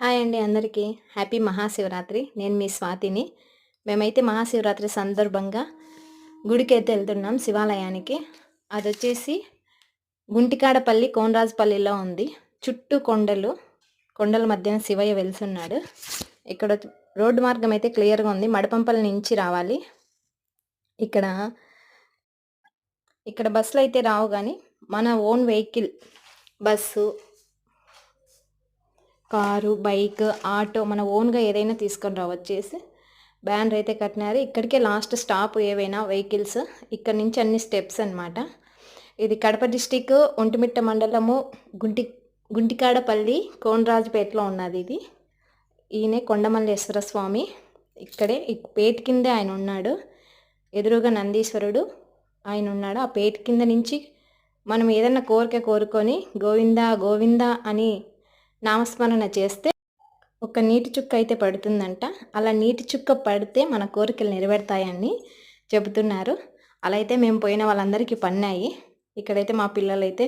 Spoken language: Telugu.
హాయ్ అండి అందరికీ. హ్యాపీ మహాశివరాత్రి. నేను మీ స్వాతిని. మేమైతే మహాశివరాత్రి సందర్భంగా గుడికైతే వెళ్తున్నాం, శివాలయానికి. అదొచ్చేసి గుంటికాడపల్లి, కోనరాజుపల్లిలో ఉంది. చుట్టూ కొండలు. కొండల మధ్యన శివయ్య వెలిసున్నాడు. ఇక్కడ రోడ్డు మార్గం అయితే క్లియర్‌గా ఉంది. మడపంపల్లి నుంచి రావాలి. ఇక్కడ బస్సులైతే రావు గానీ, మన own vehicle bus, car, bike, auto మన ఓన్‌గా ఏదైనా తీసుకొని రావచ్చేసి బ్యానర్ అయితే కట్టినారు. ఇక్కడికే లాస్ట్ స్టాప్ ఏవైనా వెహికల్స్. ఇక్కడ నుంచి అన్ని స్టెప్స్ అనమాట. ఇది కడప డిస్టిక్, ఒంటిమిట్ట మండలము, గుంటికాడపల్లి, కోనరాజుపేటలో ఉన్నది ఇది. ఈయనే కొండమల్లేశ్వర స్వామి. ఇక్కడే ఈ పేట కిందే ఆయన ఉన్నాడు. ఎదురుగా నందీశ్వరుడు ఆయన ఉన్నాడు. ఆ పేట కింద నుంచి మనం ఏదన్నా కోరిక కోరుకొని గోవిందా గోవిందా అని నామస్మరణ చేస్తే ఒక నీటి చుక్క అయితే పడుతుందంట. అలా నీటి చుక్క పడితే మన కోరికలు నెరవేరుతాయని చెబుతున్నారు. అలా అయితే మేము పోయిన వాళ్ళందరికీ పన్నాయి. ఇక్కడైతే మా పిల్లలైతే